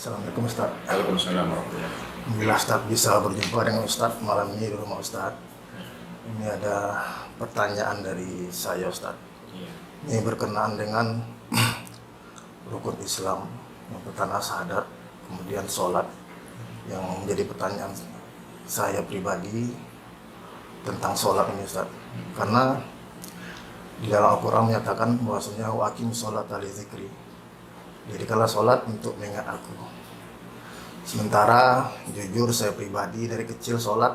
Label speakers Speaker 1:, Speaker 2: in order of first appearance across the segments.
Speaker 1: Assalamualaikum Ustaz.
Speaker 2: Waalaikumsalam warahmatullahi wabarakatuh.
Speaker 1: Alhamdulillah Ustaz bisa berjumpa dengan Ustaz malam ini di rumah Ustaz. Ini ada pertanyaan dari saya Ustaz.
Speaker 2: Iya.
Speaker 1: Ini berkenaan dengan rukun Islam yang pertama syahadat, kemudian sholat, yang menjadi pertanyaan saya pribadi tentang sholat ini Ustaz. Karena di dalam Al-Quran menyatakan bahwasanya wa aqim sholat li dzikri. Jadi kalau sholat untuk mengingat aku. Sementara jujur saya pribadi dari kecil sholat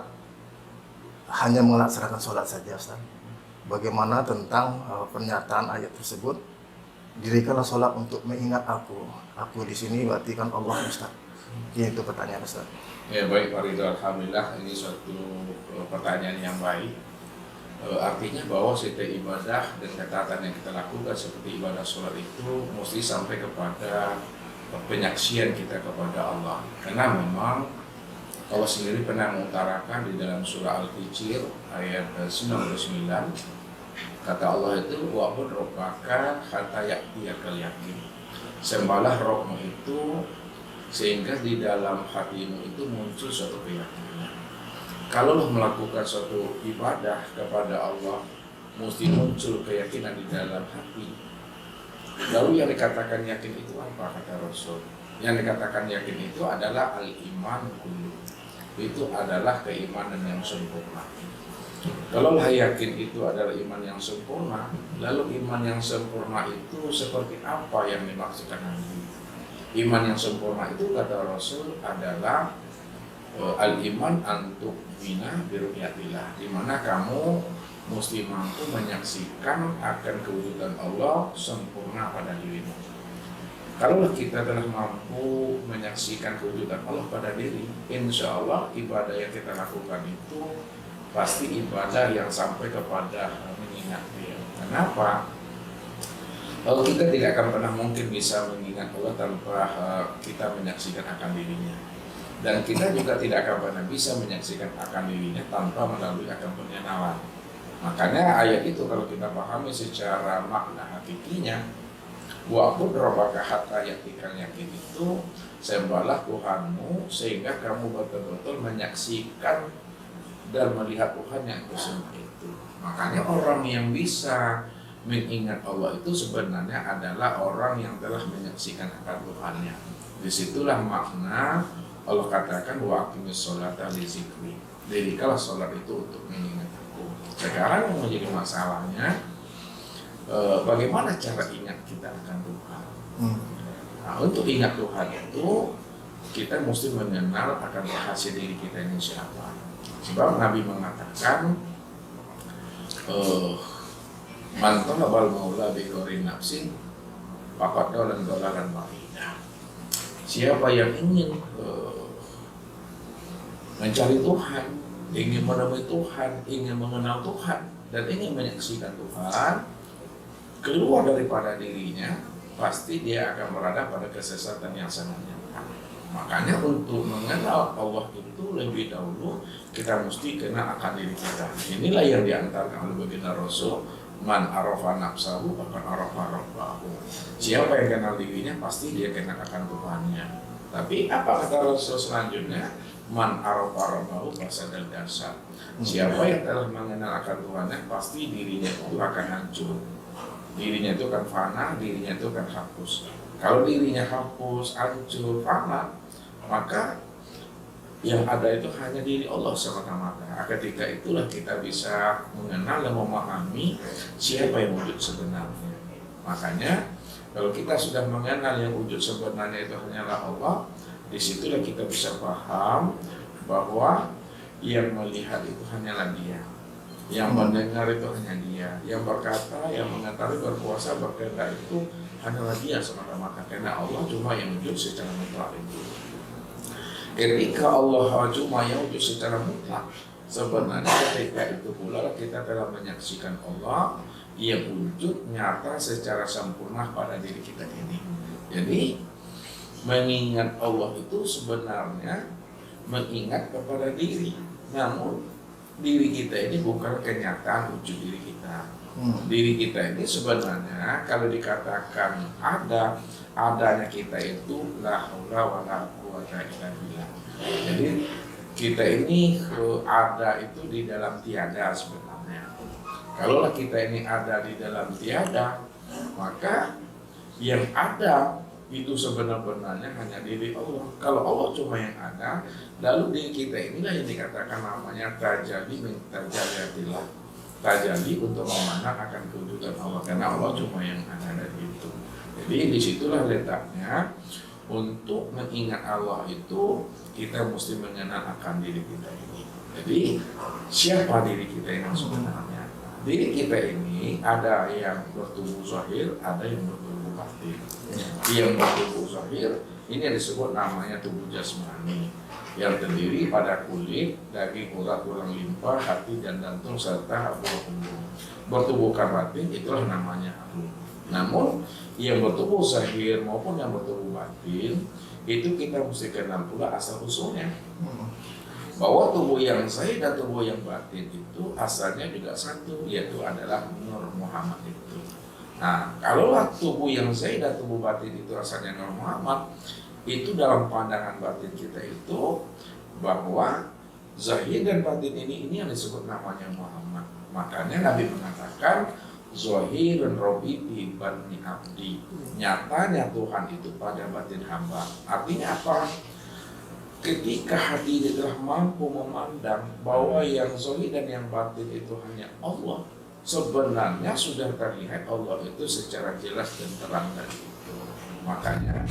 Speaker 1: hanya melaksanakan sholat saja Ustaz. Bagaimana tentang pernyataan ayat tersebut? Dirikanlah sholat untuk mengingat aku. Aku di sini berarti kan Allah Ustaz. Itu pertanyaan Ustaz.
Speaker 2: Ya baik Pak Ridho, alhamdulillah ini suatu pertanyaan yang baik. Artinya bahwa setiap ibadah dan ketaatan yang kita lakukan seperti ibadah sholat itu mesti sampai kepada penyaksian kita kepada Allah. Karena memang Allah sendiri pernah mengutarakan di dalam surah Al-Hijr ayat 99, kata Allah itu wa'bud rabbaka hatta ya'tiyakal yaqin. Sembahlah Rabbmu itu sehingga di dalam hatimu itu muncul suatu keyakinan. Kalau lo melakukan suatu ibadah kepada Allah, mesti muncul keyakinan di dalam hati. Lalu yang dikatakan yakin itu apa, kata Rasul? Yang dikatakan yakin itu adalah al-iman kullu. Itu adalah keimanan yang sempurna. Kalau yakin itu adalah iman yang sempurna, lalu iman yang sempurna itu seperti apa yang dimaksudkan nanti? Iman yang sempurna itu kata Rasul adalah al-iman antuk bina biru'yatillah, di mana kamu mesti mampu menyaksikan akan kewujudan Allah sempurna pada dirimu. Kalau kita telah mampu menyaksikan kewujudan Allah pada diri, insya Allah ibadah yang kita lakukan itu pasti ibadah yang sampai kepada mengingat Dia. Kenapa? Kalau kita tidak akan pernah mungkin bisa mengingat Allah tanpa kita menyaksikan akan dirinya. Dan kita juga tidak akan pernah bisa menyaksikan akan dirinya tanpa melalui akan pengenalan. Makanya ayat itu kalau kita pahami secara makna hakikinya, wa'bud rabbaka hatta ya'tiyakal yaqin itu sembahlah Tuhanmu sehingga kamu betul-betul menyaksikan dan melihat Tuhan yang kau sembah itu. Makanya orang yang bisa mengingat Allah itu sebenarnya adalah orang yang telah menyaksikan akan Tuhannya. Disitulah makna Allah katakan wa aqimis sholata li dzikri. Dirikanlah sholat itu untuk mengingat aku. Sekarang yang menjadi masalahnya bagaimana cara ingat kita akan Tuhan. Nah, untuk ingat Tuhan itu kita mesti mengenal akan rahasia diri kita ini siapa. Sebab Nabi mengatakan man talabal maula bi ghairi nafsin faqad dalalan ba'idah. Siapa yang ingin mencari Tuhan, ingin menemui Tuhan, ingin mengenal Tuhan, dan ingin menyaksikan Tuhan keluar daripada dirinya, pasti dia akan berada pada kesesatan yang sangat nyata. Makanya untuk mengenal Allah itu lebih dahulu kita mesti kenal akan diri kita. Inilah yang diantarkan oleh baginda Rasul, man arafa nafsahu akan arafa rabbahu. Siapa yang kenal dirinya pasti dia kenal akan Tuhannya. Tapi apa kata Rasul selanjutnya? Man arafa rabbahu fasadal dasar. Siapa yang telah mengenal akan Tuhannya pasti dirinya itu akan hancur. Dirinya itu akan fana, dirinya itu akan hapus. Kalau dirinya hapus, hancur, fana, maka yang ada itu hanya diri Allah semata-mata. Ketika itulah kita bisa mengenal dan memahami siapa yang wujud sebenarnya. Makanya kalau kita sudah mengenal yang wujud sebenarnya itu hanyalah Allah, disitulah kita bisa paham bahwa yang melihat itu hanyalah Dia, yang mendengar itu hanya Dia, yang berkata, yang mengetahui, berkuasa, berkehendak itu hanyalah Dia semata-mata. Karena Allah cuma yang wujud secara mutlak itu. Ketika Allah cuma yang wujud secara mutlak, sebenarnya ketika itu pula kita telah menyaksikan Allah yang wujud nyata secara sempurna pada diri kita ini. Jadi mengingat Allah itu sebenarnya mengingat kepada diri. Namun diri kita ini bukan kenyataan wujud diri kita. Diri kita ini sebenarnya kalau dikatakan ada adanya kita itu la haula wala quwata illa billah. Jadi kita ini ada itu di dalam tiada sebenarnya. Kalaulah kita ini ada di dalam tiada, maka yang ada itu sebenarnya hanya diri Allah. Kalau Allah cuma yang ada, lalu diri kita inilah yang dikatakan namanya tajali min tajaliatillah. Tajali untuk memandang akan kewujudan Allah, karena Allah cuma yang ada dari itu. Jadi disitulah letaknya untuk mengingat Allah itu kita mesti mengenal akan diri kita ini. Jadi siapa diri kita yang sebenarnya? Diri kita ini ada yang bertubuh zahir, ada yang bertubuh batin. Yang bertubuh zahir ini yang disebut namanya tubuh jasmani, yang terdiri pada kulit, daging, urat, tulang, limpa, hati dan jantung serta umbul. Bertubuhkan batin itulah namanya ruh. Namun yang bertubuh zahir maupun yang bertubuh batin itu kita mesti kenal pula asal usulnya. Bahwa tubuh yang zahir dan tubuh yang batin itu asalnya juga satu, yaitu adalah Nur Muhammad itu. Nah, kalaulah tubuh yang zahir dan tubuh batin itu asalnya Nur Muhammad, itu dalam pandangan batin kita itu bahwa zahir dan batin ini yang disebut namanya Muhammad. Makanya Nabi mengatakan Zahirun Rabbi fi batni abdi. Nyatanya Tuhan itu pada batin hamba. Artinya apa? Ketika hati ini telah mampu memandang bahwa yang zahir dan yang batin itu hanya Allah, sebenarnya sudah terlihat Allah itu secara jelas dan terang dari itu. Makanya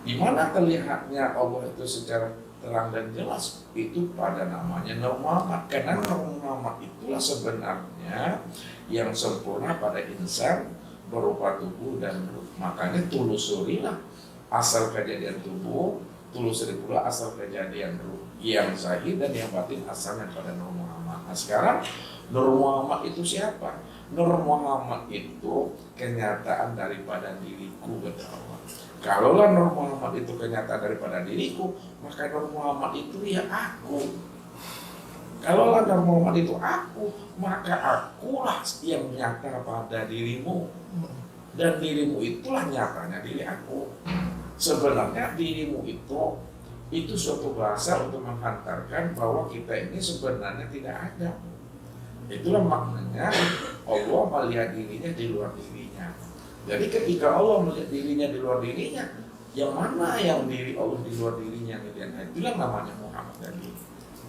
Speaker 2: di mana terlihatnya Allah itu secara terang dan jelas itu pada namanya Nur Muhammad. Karena Nur Muhammad itulah sebenarnya yang sempurna pada insan berupa tubuh dan ruh. Makanya telusurilah asal kejadian tubuh, telusuri pula asal kejadian ruh, yang zahir dan yang batin asalnya pada Nur Muhammad. Nah sekarang Nur Muhammad itu siapa? Nur Muhammad itu kenyataan daripada diriku, kata Allah. Kalaulah Nur Muhammad itu kenyataan daripada diriku, maka Nur Muhammad itu ya aku. Kalaulah Nur Muhammad itu aku, maka akulah yang nyata pada dirimu. Dan dirimu itulah nyatanya diri aku. Sebenarnya dirimu itu suatu bahasa untuk menghantarkan bahwa kita ini sebenarnya tidak ada. Itulah maknanya Allah melihat dirinya di luar dirinya. Jadi ketika Allah melihat dirinya di luar dirinya, yang mana yang diri Allah di luar dirinya, itulah namanya Muhammad tadi.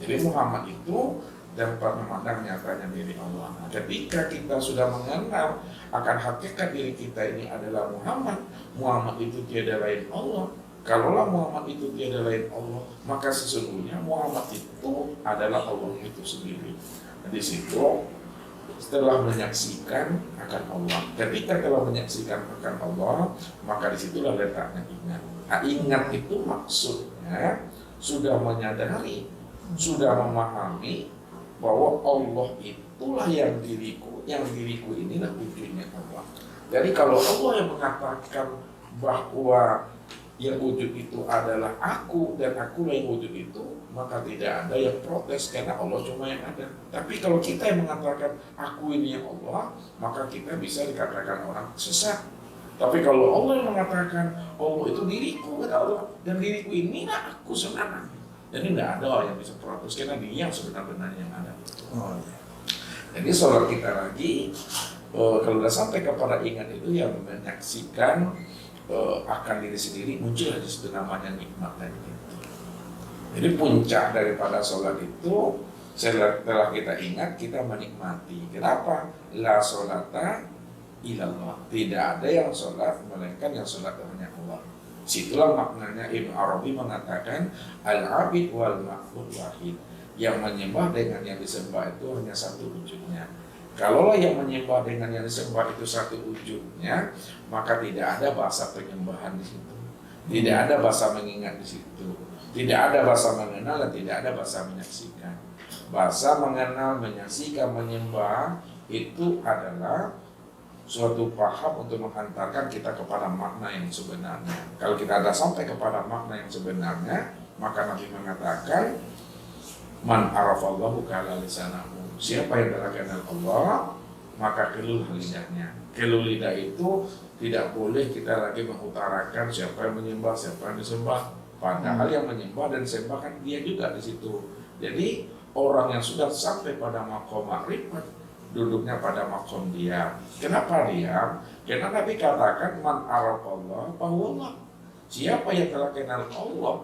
Speaker 2: Jadi Muhammad itu dapat memandang nyatanya diri Allah. Nah, ketika kita sudah mengenal akan hakikat diri kita ini adalah Muhammad, Muhammad itu tiada lain Allah. Kalaulah Muhammad itu tiada lain Allah, maka sesungguhnya Muhammad itu adalah Allah itu sendiri. Nah, di situ setelah menyaksikan akan Allah, ketika telah menyaksikan akan Allah, maka disitulah letaknya ingat. Nah, ingat itu maksudnya sudah menyadari, sudah memahami bahwa Allah itulah yang diriku inilah wujudnya Allah. Jadi kalau Allah yang mengatakan bahwa yang wujud itu adalah aku dan akulah yang wujud itu, maka tidak ada yang protes karena Allah cuma yang ada. Tapi kalau kita yang mengatakan aku ini yang Allah, maka kita bisa dikatakan orang sesat. Tapi kalau Allah yang mengatakan Allah itu diriku, kata Allah, dan diriku inilah aku sebenarnya, jadi tidak ada orang yang bisa protes karena dia yang sebenarnya yang ada. Jadi sholat kita lagi kalau sudah sampai kepada ingat itu yang menyaksikan akan diri sendiri, muncul di situ namanya nikmat tadi itu. Jadi puncak daripada sholat itu setelah kita ingat kita menikmati. Kenapa? La sholata ilallah. Tidak ada yang sholat melainkan yang sholat hanya Allah. Situlah maknanya Ibnu Arabi mengatakan al-abid wal ma'bud wahid. Yang menyembah dengan yang disembah itu hanya satu wujudnya. Kalaulah yang menyembah dengan yang disembah itu satu wujudnya, maka tidak ada bahasa penyembahan di situ. Tidak ada bahasa mengingat di situ. Tidak ada bahasa mengenal dan tidak ada bahasa menyaksikan. Bahasa mengenal, menyaksikan, menyembah itu adalah suatu paham untuk menghantarkan kita kepada makna yang sebenarnya. Kalau kita ada sampai kepada makna yang sebenarnya, maka Nabi mengatakan man arafallahu kala lisanahu. Siapa yang telah kenal Allah, maka keluh lidahnya. Keluh lidah itu tidak boleh kita lagi mengutarakan siapa yang menyembah, siapa yang disembah. Padahal yang menyembah dan disembah kan dia juga di situ. Jadi orang yang sudah sampai pada makom makrifat duduknya pada makom diam. Kenapa diam? Karena Nabi katakan man arafallah bahwa siapa yang telah kenal Allah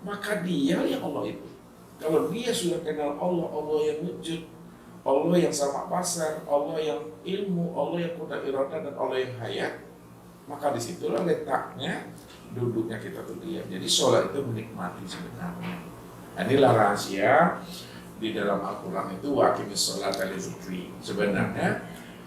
Speaker 2: maka dia yang Allah itu. Kalau dia sudah kenal Allah, Allah yang wujud, Allah yang sama basar, Allah yang ilmu, Allah yang kuda iradah, dan Allah yang hayat, maka disitulah letaknya duduknya kita tuh diam. Jadi sholat itu menikmati sebenarnya. Inilah rahasia di dalam Al-Quran itu waqimis sholat li zikri. Sebenarnya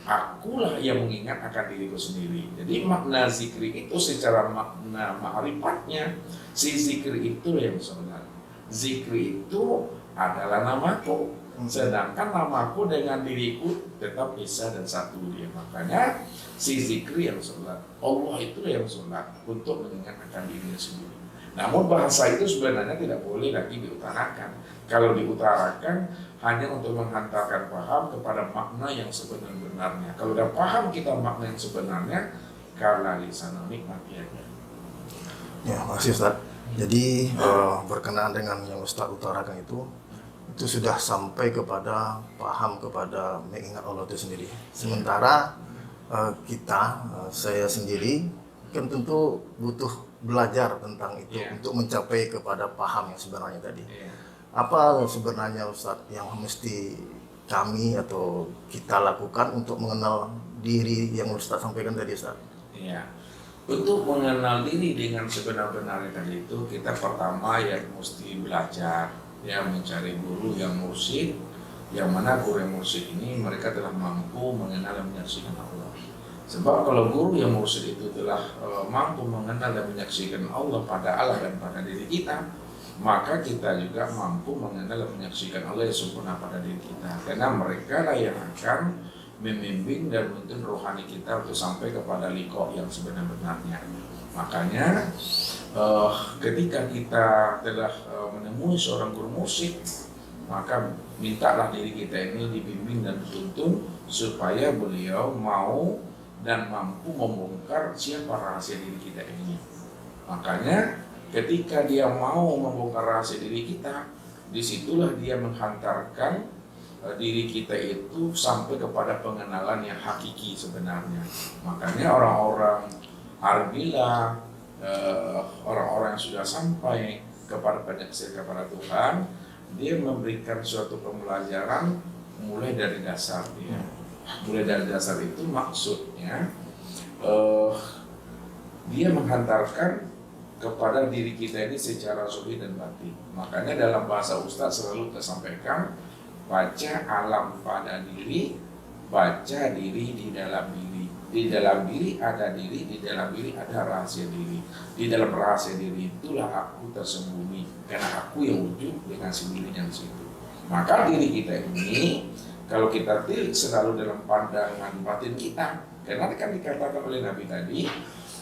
Speaker 2: akulah yang mengingat akan diriku sendiri. Jadi makna zikri itu secara makna ma'rifatnya, si zikri itu yang sholat. Zikri itu adalah namaku, sedangkan namaku dengan diriku tetap bisa dan satu dia. Makanya si zikri yang sholat, Allah itu yang sholat untuk mengingat akan dirinya sendiri. Namun bahasa itu sebenarnya tidak boleh lagi diutarakan. Kalau diutarakan hanya untuk menghantarkan paham kepada makna yang sebenar-benarnya. Kalau sudah paham kita makna yang sebenarnya, karena lisan nikmati aja.
Speaker 1: Ya, makasih Ustaz. Jadi berkenaan dengan yang Ustaz utarakan itu sudah sampai kepada paham kepada mengingat Allah itu sendiri. Sementara saya sendiri kan tentu butuh belajar tentang itu untuk mencapai kepada paham yang sebenarnya tadi. Apa sebenarnya Ustaz yang mesti kami atau kita lakukan untuk mengenal diri yang Ustaz sampaikan tadi, Ustaz?
Speaker 2: Iya. Untuk mengenal diri dengan sebenar-benarnya tadi itu, kita pertama yang mesti belajar, ya, mencari guru yang mursyid, yang mana guru yang mursyid ini mereka telah mampu mengenal dan menyaksikan Allah. Sebab kalau guru yang mursyid itu telah mampu mengenal dan menyaksikan Allah pada Allah dan pada diri kita, maka kita juga mampu mengenal dan menyaksikan Allah yang sempurna pada diri kita. Karena mereka lah yang akan membimbing dan menuntun rohani kita untuk sampai kepada liqa yang sebenar-benarnya. Makanya ketika kita telah menemui seorang guru mursyid, maka mintalah diri kita ini dibimbing dan dituntun supaya beliau mau dan mampu membongkar siapa rahasia diri kita ini. Makanya ketika dia mau membongkar rahasia diri kita, disitulah dia menghantarkan diri kita itu sampai kepada pengenalan yang hakiki sebenarnya. Makanya orang-orang arbillah, orang-orang yang sudah sampai kepada penyaksian kepada Tuhan, dia memberikan suatu pembelajaran mulai dari dasar dia. Mulai dari dasar itu maksudnya dia menghantarkan kepada diri kita ini secara zahir dan batin. Makanya dalam bahasa Ustaz selalu kita sampaikan, baca alam pada diri, baca diri di dalam diri. Di dalam diri ada diri, di dalam diri ada rahasia diri. Di dalam rahasia diri itulah aku tersembunyi, karena aku yang wujud dengan sendirinya di situ. Maka diri kita ini, kalau kita tilik selalu dalam pandangan batin kita, karena kan dikatakan oleh Nabi tadi,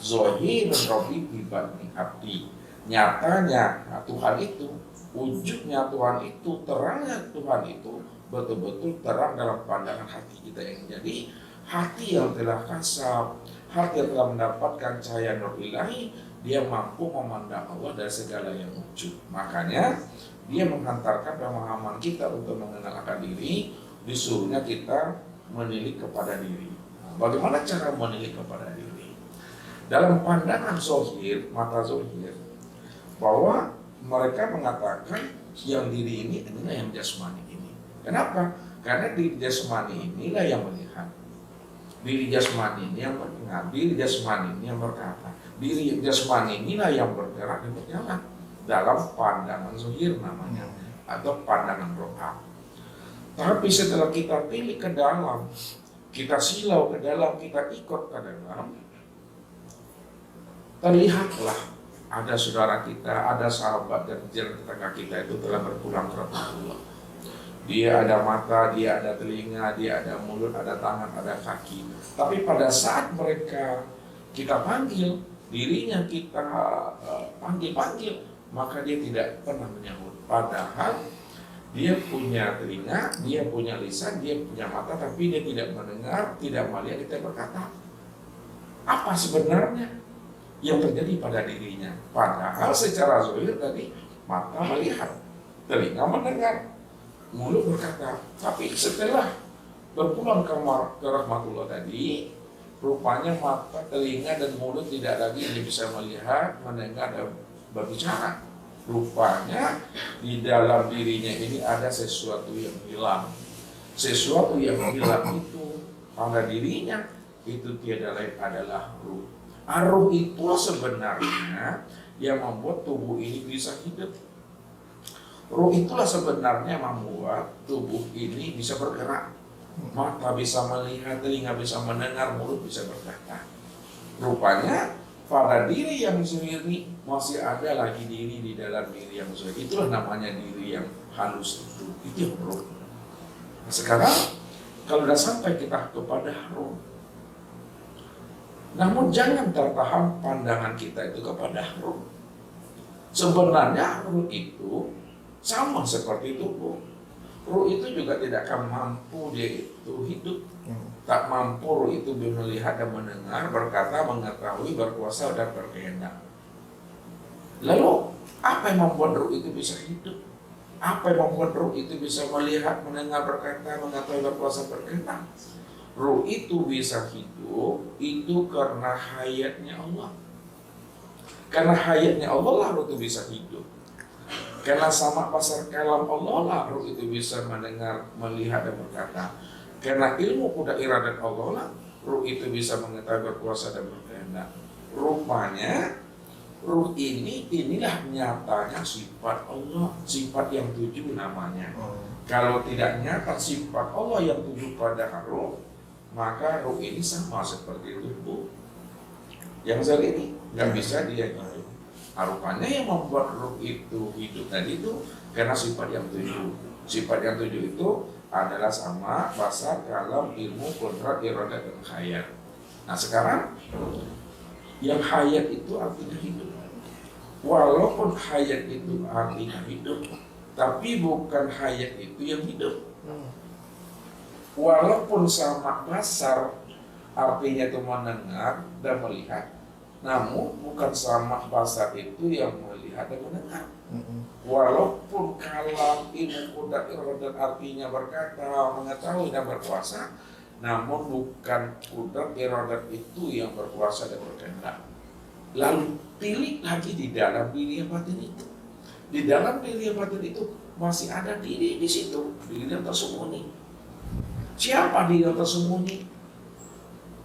Speaker 2: Zohirun Rabbi bi batni abdi. Nyatanya Tuhan itu, wujudnya Tuhan itu, terangnya Tuhan itu betul-betul terang dalam pandangan hati kita yang jadi hati yang telah kasab, hati yang telah mendapatkan cahaya nur ilahi, dia mampu memandang Allah dari segala yang wujud. Makanya dia menghantarkan pemahaman kita untuk mengenal akan diri, disuruhnya kita menilik kepada diri. Bagaimana cara menilik kepada diri? Dalam pandangan zohir, mata zohir, bahwa mereka mengatakan yang diri ini adalah yang jasmani ini. Kenapa? Karena diri jasmani inilah yang melihat, diri jasmani ini yang mendengar, diri jasmani ini yang berkata, diri jasmani inilah yang bergerak dan berjalan dalam pandangan zohir namanya, atau pandangan roha. Tapi setelah kita pilih ke dalam, kita silau ke dalam, kita ikut ke dalam, terlihatlah ada saudara kita, ada sahabat dan jalan tetangga kita itu telah berpulang ke Allah. Dia ada mata, dia ada telinga, dia ada mulut, ada tangan, ada kaki. Tapi pada saat mereka kita panggil, dirinya kita panggil-panggil, maka dia tidak pernah menyambut. Padahal Dia punya telinga, dia punya lisan, dia punya mata, tapi dia tidak mendengar, tidak melihat, tidak berkata. Apa sebenarnya yang terjadi pada dirinya? Padahal secara zahir tadi mata melihat, telinga mendengar, mulut berkata. Tapi setelah berpulang ke rahmatullah tadi, rupanya mata, telinga, dan mulut tidak lagi bisa melihat, mendengar, dan berbicara. Rupanya di dalam dirinya ini ada sesuatu yang hilang. Sesuatu yang hilang itu pada dirinya itu tiada lain adalah ruh. Ruh itulah sebenarnya yang membuat tubuh ini bisa hidup. Ruh itulah sebenarnya membuat tubuh ini bisa bergerak. Mata bisa melihat, telinga bisa mendengar, mulut bisa berkata. Rupanya pada diri yang sendiri masih ada lagi diri di dalam diri yang sendiri. Itulah namanya diri yang halus itu. Itu yang ruh. Nah, sekarang kalau sudah sampai kita kepada ruh, namun jangan tertahan pandangan kita itu kepada ruh. Sebenarnya ruh itu sama seperti tubuh. Ruh itu juga tidak akan mampu dia itu hidup. Tak mampu ruh itu melihat dan mendengar, berkata, mengetahui, berkuasa, dan berkehendak. Lalu apa yang membuat ruh itu bisa hidup? Apa yang membuat ruh itu bisa melihat, mendengar, berkata, mengetahui, berkuasa, berkehendak? Ruh itu bisa hidup itu karena hayatnya Allah. Karena hayatnya Allah lah ruh itu bisa hidup. Karena sama pasar kalam Allah lah ruh itu bisa mendengar, melihat, dan berkata. Karena ilmu kuda iradat Allah lah ruh itu bisa mengetahui, berkuasa, dan berkehendak. Rupanya ruh inilah nyatanya sifat Allah, sifat yang 7 namanya. Kalau tidak nyata sifat Allah yang 7 pada ruh, maka ruh ini sama seperti tubuh. Yang sel ini nggak bisa dia hidup. Rupanya yang membuat ruh itu hidup tadi itu karena sifat yang 7. Sifat yang 7 itu adalah sama basar, kalam, ilmu, kodrat, iradat, dan khayat. Nah sekarang yang hayat itu artinya hidup. Walaupun hayat itu artinya hidup, tapi bukan hayat itu yang hidup. Walaupun sama basar artinya itu mendengar dan melihat, namun bukan sama basar itu yang melihat dan mendengar. Walaupun kalam, ilmu, kodrat, iradat artinya berkata, mengetahui, dan berkuasa, namun bukan kodrat, iradat itu yang berkuasa dan berkehendak. Lalu pilih lagi di dalam diri yang batin itu. Di dalam diri yang batin itu masih ada diri di situ, diri yang tersembunyi. Siapa diri yang tersembunyi?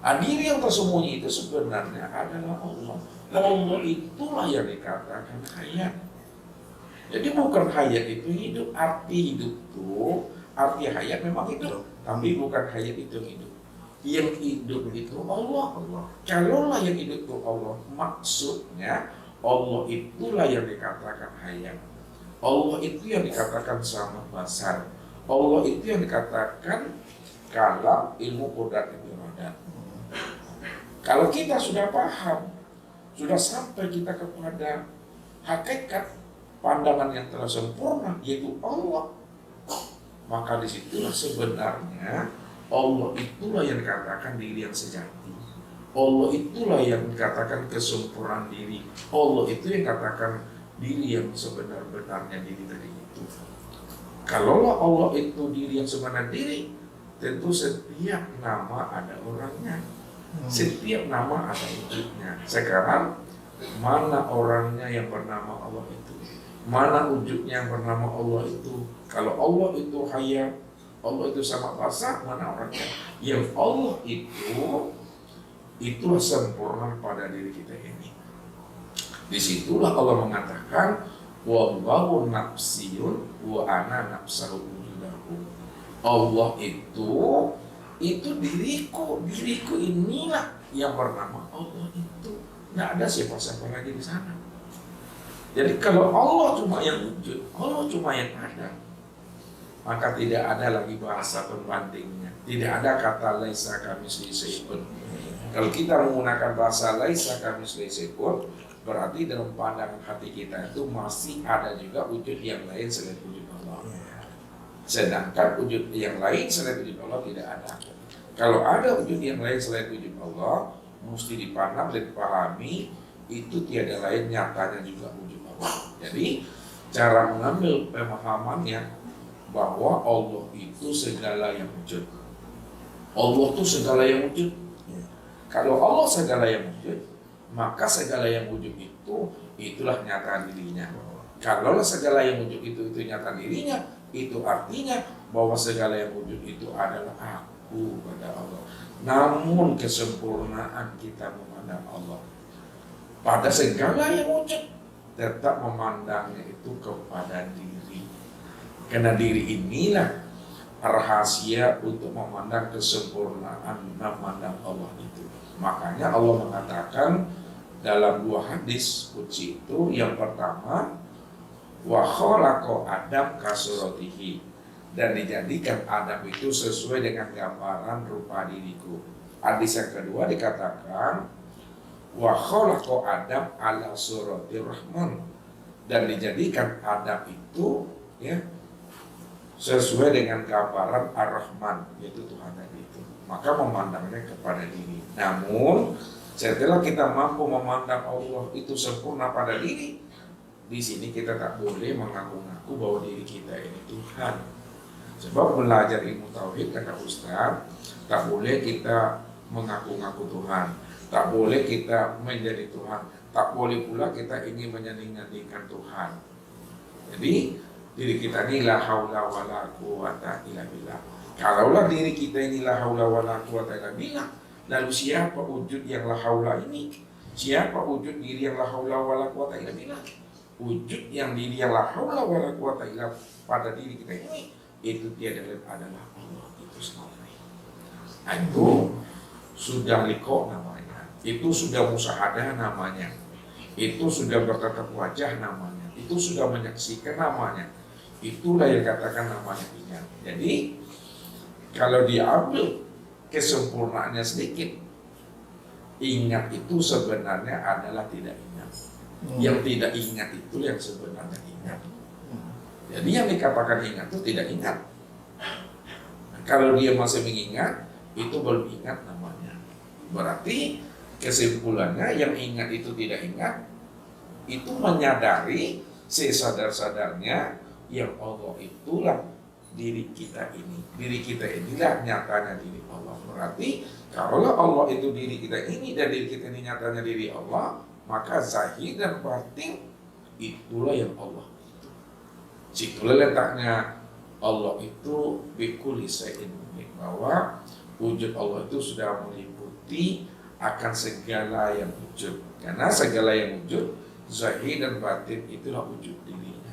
Speaker 2: Diri yang tersembunyi itu sebenarnya adalah Allah. Allah itulah yang dikatakan hayat. Jadi bukan hayat itu hidup, arti hidup itu, arti hayat memang hidup, tapi bukan hayat itu hidup. Yang hidup itu Allah. Kalaulah yang hidup itu Allah, maksudnya Allah itulah yang dikatakan hayat. Allah itu yang dikatakan sama basar. Allah itu yang dikatakan kalam, ilmu, kodrat, dan iradat. Kalau kita sudah paham, sudah sampai kita kepada hakikat pandangan yang telah sempurna, yaitu Allah, maka disitulah sebenarnya Allah itulah yang dikatakan diri yang sejati. Allah itulah yang dikatakan kesempurnaan diri. Allah itu yang katakan diri yang sebenar-benarnya diri tadi itu. Kalaulah Allah itu diri yang sebenar diri, tentu setiap nama ada orangnya. Setiap nama ada wujudnya. Sekarang mana orangnya yang bernama Allah itu? Mana wujudnya yang bernama Allah itu? Kalau Allah itu hayat, Allah itu sama basar, mana orangnya? Yang Allah itu itulah sempurna pada diri kita ini. Disitulah Allah mengatakan wallahu nafsiyun wa ana nafsahu wujudahu. Allah itu diriku inilah yang bernama Allah itu. Tidak ada siapa-siapa lagi di sana. Jadi kalau Allah cuma yang wujud, Allah cuma yang ada, maka tidak ada lagi bahasa pembandingnya. Tidak ada kata laisa kamitslihi syai'un. Kalau kita menggunakan bahasa laisa kamitslihi syai'un, berarti dalam pandangan hati kita itu masih ada juga wujud yang lain selain wujud Allah. Sedangkan wujud yang lain selain wujud Allah tidak ada. Kalau ada wujud yang lain selain wujud Allah, mesti dipandang dan dipahami itu tiada lain nyatanya juga wujud Allah. Jadi cara mengambil pemahamannya bahwa Allah itu segala yang wujud. Allah itu segala yang wujud. Kalau Allah segala yang wujud, maka segala yang wujud itu itulah nyata dirinya. Kalau segala yang wujud itu nyata dirinya, itu artinya bahwa segala yang wujud itu adalah aku pada Allah. Namun kesempurnaan kita memandang Allah pada segala yang wujud tetap memandangnya itu kepada diri. Karena diri inilah rahasia untuk memandang kesempurnaan memandang Allah itu. Makanya Allah mengatakan dalam 2 hadis qudsi itu, yang pertama wa khalaqa Adam kasuratihi, dan dijadikan Adam itu sesuai dengan gambaran rupa diriku. Hadis yang kedua dikatakan wa khalaqa Adam ala suratir rahman, dan dijadikan Adam itu ya sesuai dengan gambaran Ar-Rahman, yaitu Tuhan tadi itu. Maka memandangnya kepada diri. Namun setelah kita mampu memandang Allah itu sempurna pada diri, di sini kita tak boleh mengaku-ngaku bahwa diri kita ini Tuhan. Sebab belajar ilmu tauhid, kata Ustaz, tak boleh kita mengaku-ngaku Tuhan, tak boleh kita menjadi Tuhan, tak boleh pula kita ingin menyanding-nyandingkan Tuhan. Jadi diri kita ini la haula wala quwata illa billah. Kalaulah diri kita ini la haula wala quwata illa billah, lalu siapa wujud yang la haula ini? Siapa wujud diri yang la haula wala quwata illa billah? Wujud yang diri yang la haula wala quwata illa pada diri kita ini, itu tiada lain adalah Allah itu sendiri. Itu sudah liqa namanya, itu sudah musyahadah namanya, itu sudah bertatap wajah namanya, itu sudah menyaksikan namanya. Itulah yang katakan namanya ingat. Jadi kalau diambil kesempurnaannya sedikit, ingat itu sebenarnya adalah tidak ingat. Yang tidak ingat itu yang sebenarnya ingat. Jadi yang dikatakan ingat itu tidak ingat. Nah, kalau dia masih mengingat, itu belum ingat namanya. Berarti kesimpulannya yang ingat itu tidak ingat, itu menyadari sesadar-sadarnya yang Allah itulah diri kita ini. Diri kita inilah nyatanya diri Allah. Berarti kalau Allah itu diri kita ini dan diri kita ini nyatanya diri Allah, maka zahir dan batin itulah yang Allah itu. Situlah letaknya Allah itu bikuli syai'in, bahwa wujud Allah itu sudah meliputi akan segala yang wujud. Karena segala yang wujud, zahir dan batin itulah wujud dirinya.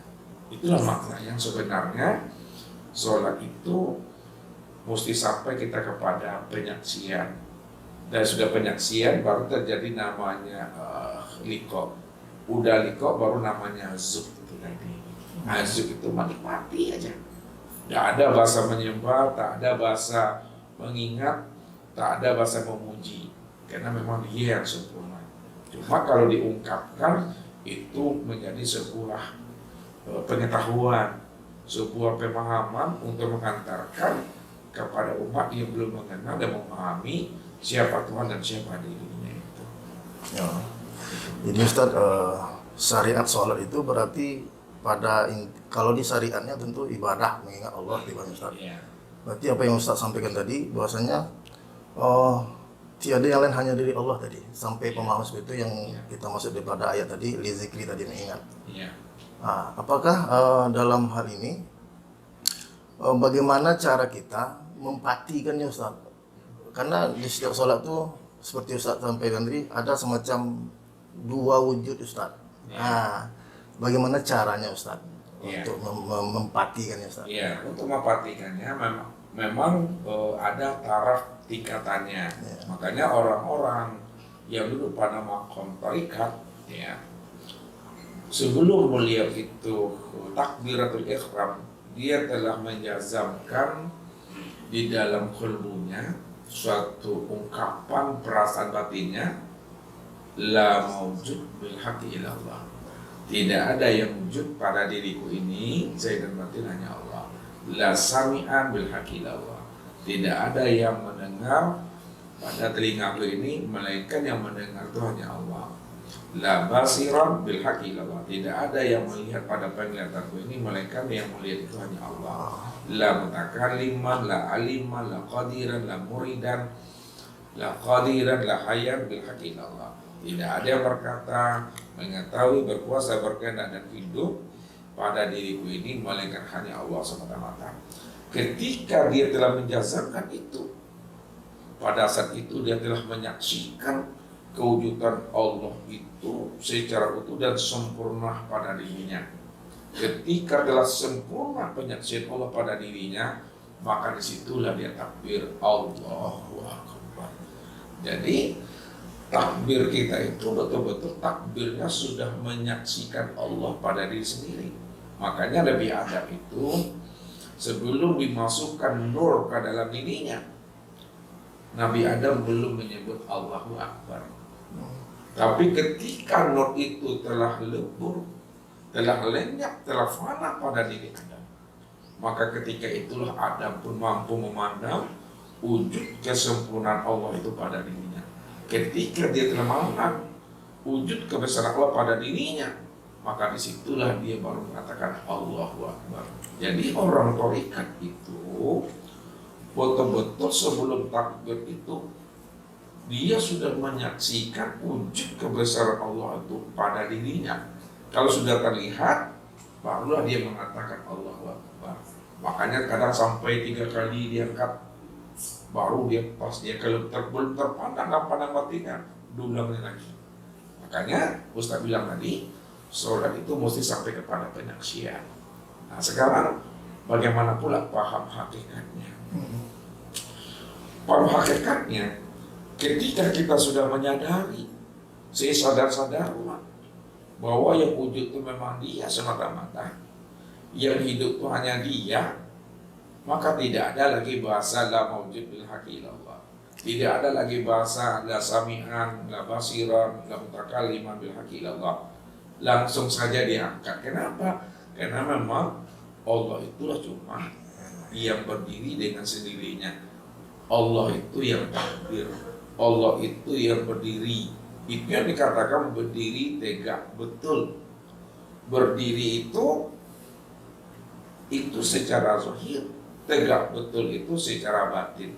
Speaker 2: Itulah makna yang sebenarnya sholat itu mesti sampai kita kepada penyaksian. Dan sudah penyaksian baru terjadi namanya liqa. Udah liqa baru namanya zuk itu tadi. Zuk itu menikmati aja. Tidak ada bahasa menyembah, tak ada bahasa mengingat, tak ada bahasa memuji. Karena memang dia yang sempurna. Cuma kalau diungkapkan itu menjadi sebuah pengetahuan, sebuah pemahaman untuk mengantarkan kepada umat yang belum mengenal dan memahami siapa Tuhan dan siapa dirinya itu.
Speaker 1: Ya. Jadi Ustaz, syariat sholat itu berarti kalau di syariatnya tentu ibadah mengingat Allah di Ustaz.
Speaker 2: Ya.
Speaker 1: Berarti apa yang Ustaz sampaikan tadi bahwasanya tiada yang lain hanya dari Allah tadi. Sampai pemahaman seperti itu yang kita maksud daripada ayat tadi, li zikri tadi mengingat.
Speaker 2: Ya.
Speaker 1: Nah, apakah dalam hal ini bagaimana cara kita mempatikannya Ustaz? Karena di setiap sholat tuh seperti Ustaz sampaikan tadi ada semacam 2 wujud Ustaz. Nah, bagaimana caranya Ustaz untuk mempatikannya Ustaz?
Speaker 2: Iya, untuk mempatikannya memang ada taraf tingkatannya. Makanya orang-orang yang duduk pada makom tarikat, ya, sebelum beliau itu takbiratul ihram, dia telah menjazamkan di dalam qalbunya suatu ungkapan perasaan batinnya, la maujud bil haqqi illa Allah. Tidak ada yang wujud pada diriku ini, zahir dan batin hanya Allah. la sami'an bil haqqi illallah. Tidak ada yang mendengar pada telingaku ini melainkan yang mendengar itu hanya Allah. La basiran bil haqqi illallah. Tidak ada yang melihat pada penglihatanku ini melainkan yang melihat itu hanya Allah. La mutakalliman, la aliman, la qadiran, la muridan, la qadiran, la hayyan bil haqqi illallah. Tidak ada yang berkata, mengetahui, berkuasa, berkehendak dan hidup pada diriku ini melainkan hanya Allah semata-mata. Ketika dia telah menjazamkan itu, pada saat itu dia telah menyaksikan kewujudan Allah itu secara utuh dan sempurna pada dirinya. Ketika telah sempurna penyaksian Allah pada dirinya, maka disitulah dia takbir Allahu Akbar. Jadi takbir kita itu betul-betul takbirnya sudah menyaksikan Allah pada diri sendiri. Makanya Nabi Adam itu sebelum dimasukkan nur ke dalam dirinya, Nabi Adam belum menyebut Allahu Akbar. Tapi ketika nur itu telah lebur, telah lenyap, telah fana pada diri Adam, maka ketika itulah Adam pun mampu memandang wujud kesempurnaan Allah itu pada dirinya. Ketika dia telah memandang wujud kebesaran Allah pada dirinya, maka disitulah dia baru mengatakan Allahu Akbar. Jadi orang torikat itu betul-betul sebelum takbir itu dia sudah menyaksikan wujud kebesaran Allah itu pada dirinya. Kalau sudah terlihat, barulah dia mengatakan Allahu Akbar. Makanya kadang sampai 3 kali diangkat, baru dia pas dia kalau belum terpandang pandang batinnya, diulangnya lagi. Makanya Ustaz bilang tadi, sholat itu mesti sampai kepada penyaksian. Nah sekarang bagaimana pula paham hakikatnya? Paham hakikatnya ketika kita sudah menyadari sesadar-sadarnya bahwa yang wujud itu memang dia semata-mata, yang hidup itu hanya dia, maka tidak ada lagi bahasa la mawjud bil haqqi illallah. Tidak ada lagi bahasa la sami'an, la basiran, la mutakalliman bil haqqi illallah. Langsung saja diangkat. Kenapa? Karena memang Allah itulah cuma yang berdiri dengan sendirinya. Allah itu yang takbir. Allah itu yang berdiri. Itu yang dikatakan berdiri tegak betul. Berdiri itu secara zahir, tegak betul itu secara batin.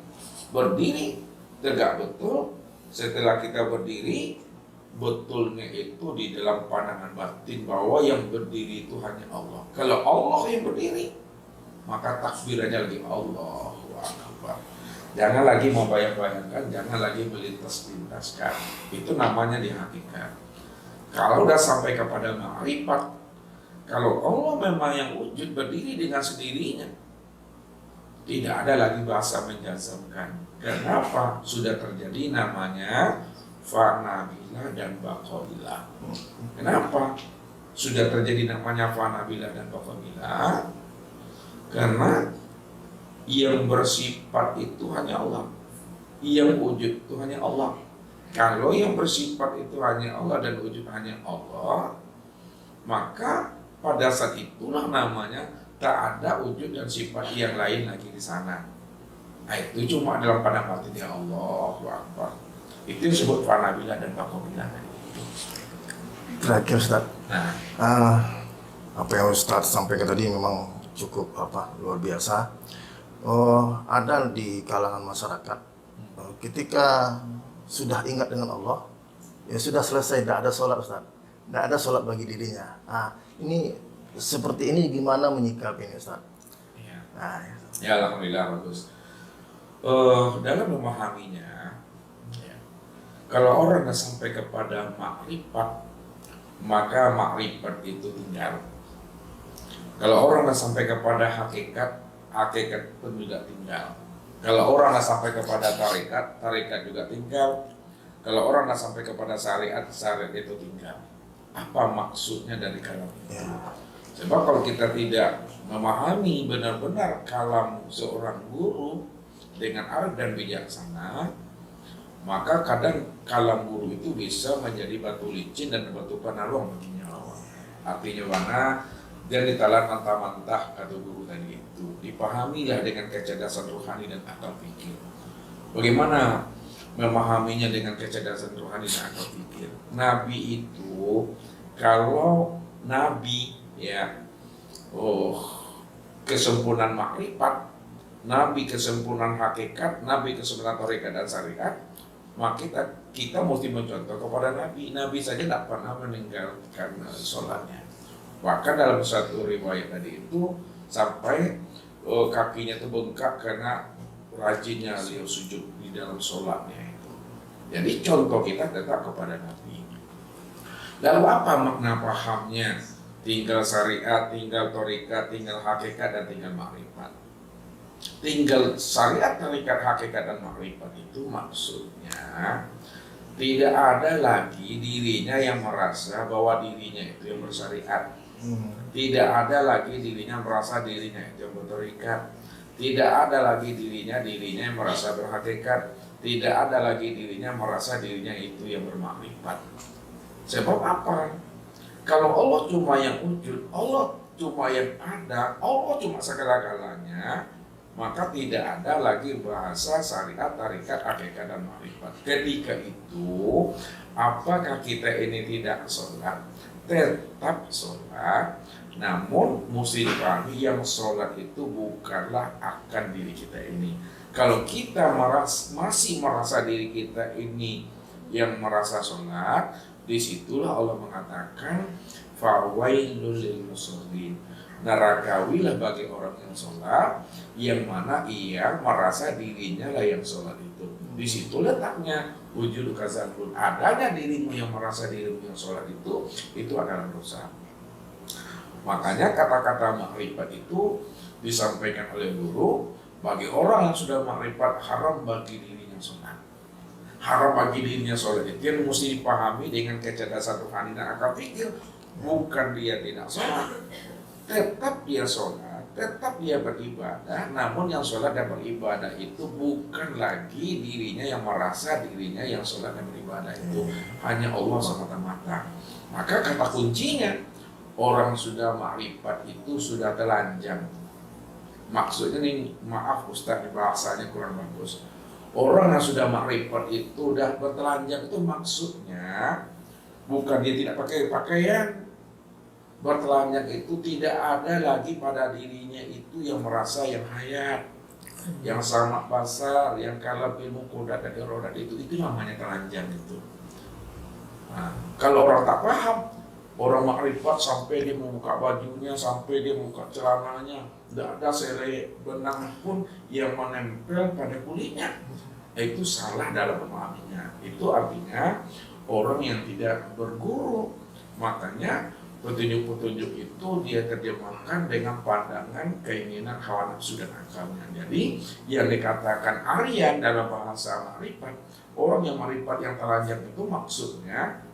Speaker 2: Berdiri tegak betul, setelah kita berdiri betulnya itu di dalam pandangan batin bahwa yang berdiri itu hanya Allah. Kalau Allah yang berdiri, maka takbirannya lagi Allahu Akbar. Jangan lagi membayang-bayangkan, jangan lagi melintas-lintaskan. Itu namanya di hakikat. Kalau udah sampai kepada ma'rifat, kalau Allah memang yang wujud berdiri dengan sendirinya, tidak ada lagi bahasa menjazamkan. Kenapa? Sudah terjadi namanya fanabilah dan baqabilah. Kenapa? Sudah terjadi namanya fanabilah dan baqabilah karena yang bersifat itu hanya Allah, yang wujud itu hanya Allah. Kalau yang bersifat itu hanya Allah dan wujud hanya Allah, maka pada saat itulah namanya tak ada wujud dan sifat yang lain lagi di sana. Nah, itu cuma dalam pandangan batin ya Allahu Akbar. Itu disebut fanabilah dan baqabilah.
Speaker 1: Terakhir Ustaz,
Speaker 2: Nah,
Speaker 1: apa yang Ustaz sampaikan tadi memang cukup luar biasa. Ada di kalangan masyarakat ketika sudah ingat dengan Allah, ya sudah selesai, tidak ada sholat Ustaz, tidak ada sholat bagi dirinya. Ini seperti ini gimana menyikapi ini Ustaz?
Speaker 2: ya.
Speaker 1: Nah,
Speaker 2: Ya alhamdulillah bagus. Dalam memahaminya, ya, kalau orang sudah sampai kepada makrifat, maka makrifat itu tinggal. Kalau orang sudah sampai kepada hakikat, hakikat pun juga tinggal. Kalau orang sudah sampai kepada tarekat, tarekat juga tinggal. Kalau orang sudah sampai kepada syariat, syariat itu tinggal. Apa maksudnya dari kalam itu? Sebab kalau kita tidak memahami benar-benar kalam seorang guru dengan arif dan bijaksana, maka kadang kalam guru itu bisa menjadi batu licin dan batu penaruh baginya. Artinya mana? dan ditelan mentah-mentah kata guru tadi itu. Dipahamilah dengan kecerdasan rohani dan akal pikir. Bagaimana memahaminya dengan kecerdasan rohani dan akal pikir? Nabi itu, kalau nabi ya, kesempurnaan makrifat, nabi kesempurnaan hakikat, nabi kesempurnaan tarekat dan syariat, maka kita mesti mencontoh kepada nabi. Nabi saja tidak pernah meninggalkan sholatnya. Bahkan dalam satu riwayat tadi itu sampai kakinya itu bengkak karena rajinnya beliau sujud di dalam sholatnya itu. Jadi contoh kita tetap kepada Nabi. Lalu apa makna pahamnya? Tinggal syariat, tinggal thariqat, tinggal hakikat, dan tinggal makrifat. Tinggal syariat, thariqat, hakikat, dan makrifat itu maksudnya tidak ada lagi dirinya yang merasa bahwa dirinya itu yang bersyariat. Tidak ada lagi dirinya merasa dirinya itu yang berthariqat. Tidak ada lagi dirinya yang merasa berhakikat. Tidak ada lagi dirinya merasa dirinya itu yang bermakrifat. Sebab apa? Kalau Allah cuma yang wujud, Allah cuma yang ada, Allah cuma segala-galanya, maka tidak ada lagi bahasa syariat, thariqat, hakikat, dan makrifat. Ketika itu, apakah kita ini tidak sholat? Tetap sholat, namun mesti dipahami yang sholat itu bukanlah akan diri kita ini. Kalau kita masih merasa diri kita ini yang merasa sholat, disitulah Allah mengatakan fawailul lil musallin, nerakawilah bagi orang yang sholat, yang mana ia merasa dirinya lah yang sholat itu. Di situ letaknya wujud kazalun, adanya dirimu yang merasa dirimu yang sholat itu adalah dosa. Makanya kata-kata makrifat itu disampaikan oleh guru, bagi orang yang sudah makrifat haram bagi dirinya sholat. Haram bagi dirinya sholat itu yang mesti dipahami dengan kecerdasan rohani dan akal pikir. Bukan dia tidak sholat, tetap dia sholat, tetap dia beribadah. Namun yang sholat dan beribadah itu bukan lagi dirinya yang merasa dirinya yang sholat dan beribadah itu, hanya Allah semata-mata. Maka kata kuncinya, orang sudah makrifat itu sudah telanjang. Maksudnya nih, maaf Ustaz, bahasanya kurang bagus. Orang yang sudah makrifat itu sudah bertelanjang, itu maksudnya bukan dia tidak pakai pakaian. Bertelanjang itu tidak ada lagi pada dirinya itu yang merasa yang hayat, yang sama pasar, yang kalam ilmu kudat dan irodat itu namanya telanjang itu. Nah, kalau orang tak paham, orang makrifat sampai dia membuka bajunya, sampai dia membuka celananya, tidak ada selai benang pun yang menempel pada kulitnya, itu salah dalam memahaminya. Itu artinya orang yang tidak berguru. Makanya petunjuk-petunjuk itu dia terjemahkan dengan pandangan, keinginan, hawa nafsu dan akalnya. Jadi yang dikatakan Aryan dalam bahasa makrifat, orang yang makrifat yang telanjang itu maksudnya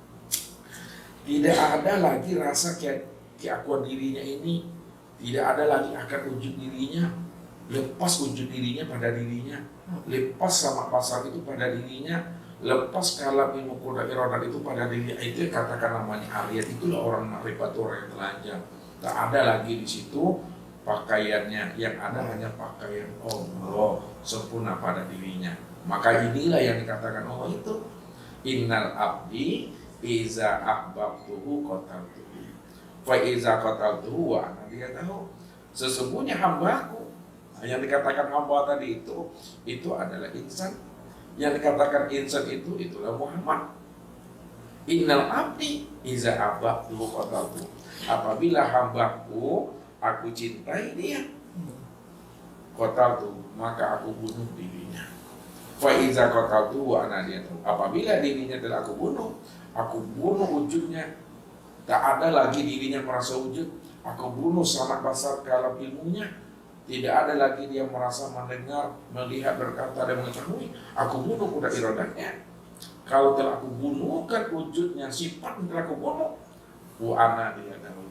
Speaker 2: tidak ada lagi rasa keakuan dirinya ini, tidak ada lagi akan wujud dirinya, lepas wujud dirinya pada dirinya, lepas sama pasar itu pada dirinya, lepas kalam ilmu kuda irodat itu pada dirinya. Itu katakan namanya Aryan. Itulah orang makrifat, orang yang telanjang. Tak ada lagi di situ pakaiannya, yang ada hanya pakaian Allah sempurna pada dirinya. Maka inilah yang dikatakan Allah itu, innal abdi iza ahbabtuhu qataltuhu fa iza qataltuhu wa ana. Dia tahu sesungguhnya hambaku. Yang dikatakan hamba tadi itu adalah insan. Yang dikatakan insan itu itulah Muhammad. Innal abdi iza ahbabtuhu qataltuhu. Apabila hambaku aku cintai dia, qataltuhu, maka aku bunuh dirinya. Fa iza qataltuhu wa ana. Dia tahu apabila dirinya telah aku bunuh wujudnya. Tak ada lagi dirinya merasa wujud. Aku bunuh sanak basar kalam ilmunya. Tidak ada lagi dia merasa mendengar, melihat, berkata, dan mengetahui. Aku bunuh kuda irodatnya. Kalau telah aku bunuhkan wujudnya, sifat telah aku bunuh, wa'ana dia tahu,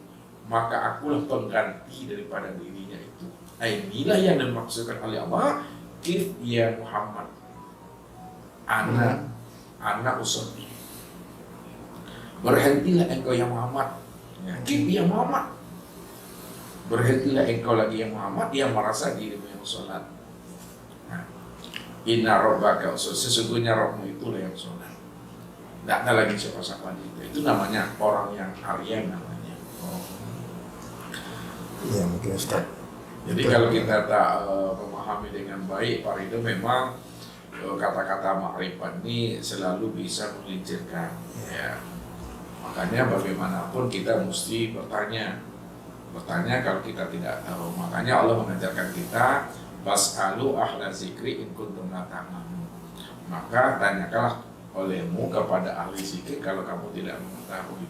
Speaker 2: maka akulah pengganti daripada dirinya itu. Inilah yang dimaksudkan oleh Allah, kif ya Muhammad, anak usulnya. Berhentilah engkau ya Muhammad, kif ya Muhammad. berhentilah engkau lagi ya Muhammad, dia merasa dirimu yang sholat. Nah, inna rabbaka, sesungguhnya Rabbmu itulah yang sholat. Tidak ada lagi siapa-siapa itu namanya orang yang aryan namanya.
Speaker 1: Iya mungkin Ustaz.
Speaker 2: Jadi kalau kita tak memahami dengan baik, Pak Ridho, memang kata-kata makrifat ini selalu bisa menggelincirkan. Ya. Makanya bagaimanapun kita mesti bertanya kalau kita tidak tahu. Makanya Allah mengajarkan kita fas'alu ahla zikri in kuntum la ta'lamun. Maka tanyakanlah olehmu kepada ahli zikir kalau kamu tidak mengetahui.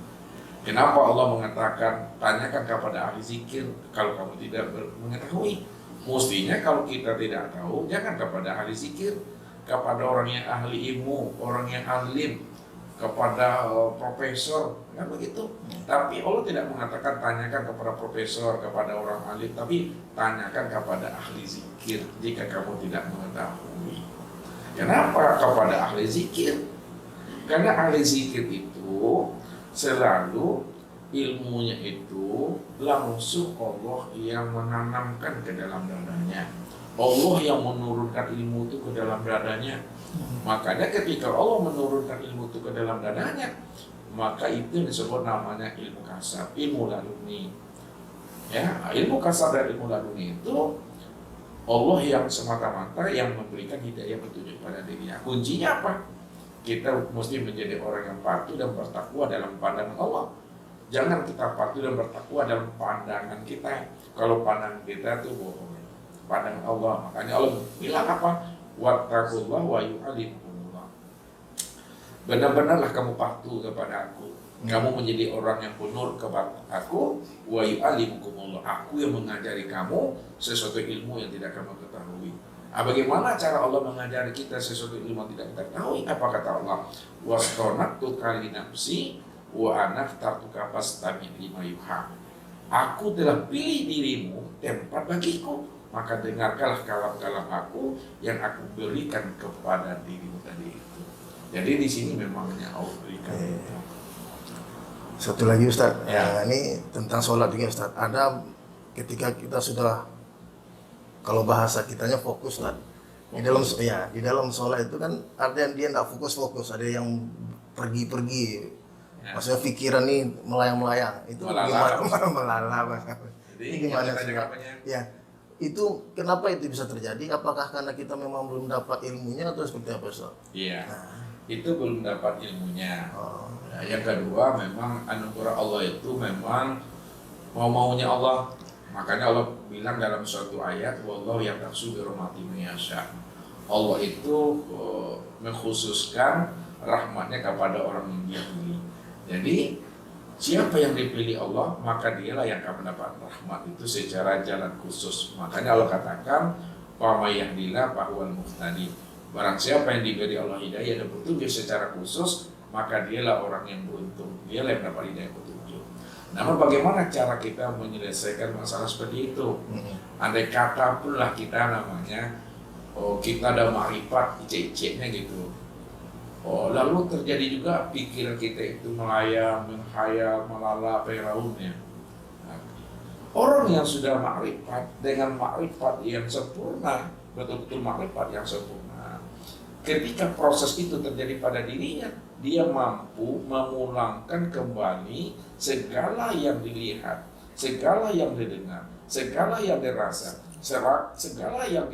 Speaker 2: Kenapa Allah mengatakan tanyakan kepada ahli zikir kalau kamu tidak mengetahui? Mestinya kalau kita tidak tahu, jangan kepada ahli zikir, kepada orang yang ahli ilmu, orang yang alim, kepada profesor, kan begitu. Tapi Allah tidak mengatakan tanyakan kepada profesor, kepada orang alim, tapi tanyakan kepada ahli zikir jika kamu tidak mengetahui. Kenapa kepada ahli zikir? Karena ahli zikir itu selalu ilmunya itu langsung Allah yang menanamkan ke dalam dadanya. Allah yang menurunkan ilmu itu ke dalam dadanya. Makanya ketika Allah menurunkan ilmu itu ke dalam dadanya, maka itu disebut namanya ilmu kasab, ilmu laduni. Ya, ilmu kasab dan ilmu laduni itu Allah yang semata-mata yang memberikan hidayah petunjuk pada dirinya. Kuncinya apa? Kita mesti menjadi orang yang patuh dan bertakwa dalam pandangan Allah. Jangan kita patuh dan bertakwa dalam pandangan kita. Kalau pandangan kita itu bohong. Pandangan Allah. Makanya Allah bilang apa? Wattaqullah wa yu'allimukumullah. Benar-benarlah kamu patuh kepada aku. Kamu menjadi orang yang punur kepada aku. Wa yu'allimukumullah. Aku yang mengajari kamu sesuatu ilmu yang tidak kamu ketahui. Bagaimana cara Allah mengajari kita sesuatu ilmu yang tidak kita ketahui? Apa kata Allah? Wastonatu kali nafsi wa anaftartuka fastami lima yuha. Aku telah pilih dirimu tempat bagiku, maka dengarkanlah kalam-kalam aku yang aku berikan kepada dirimu tadi itu. Jadi di sini memangnya Allah berikan.
Speaker 1: Satu lagi Ustaz, ini tentang sholat juga Ustaz. Ada ketika kita sudah, kalau bahasa kitanya fokus kan, di dalam sholat itu kan ada yang dia nggak fokus, ada yang pergi-pergi, maksudnya pikiran nih melayang-melayang, itu gimana melala? Jadi gimana sih? Ya, itu kenapa itu bisa terjadi? Apakah karena kita memang belum dapat ilmunya atau seperti apa Ustaz?
Speaker 2: Iya, itu belum dapat ilmunya. Yang kedua, memang anugerah Allah itu memang maunya Allah. Makanya Allah bilang dalam suatu ayat, wallahu yaqtasu bi rahmatihi man yasha. Allah itu mengkhususkan rahmatnya kepada orang yang Dia pilih. Jadi siapa yang dipilih Allah, maka dialah yang akan mendapat rahmat itu secara jalan khusus. Makanya Allah katakan, wa may yahdillahu fahuwal muhtadi. Barang siapa yang diberi Allah hidayah dan petunjuk secara khusus, maka dialah orang yang beruntung. Dialah yang mendapat hidayah petunjuk. Namun bagaimana cara kita menyelesaikan masalah seperti itu? Andai kata pun lah kita namanya, kita ada ma'rifat, icek-iceknya gitu. Lalu terjadi juga pikiran kita itu melayang, menghayal, melala, peraunnya. Orang yang sudah ma'rifat dengan ma'rifat yang sempurna, betul-betul ma'rifat yang sempurna, ketika proses itu terjadi pada dirinya, dia mampu memulangkan kembali segala yang dilihat, segala yang didengar, segala yang dirasa, segala yang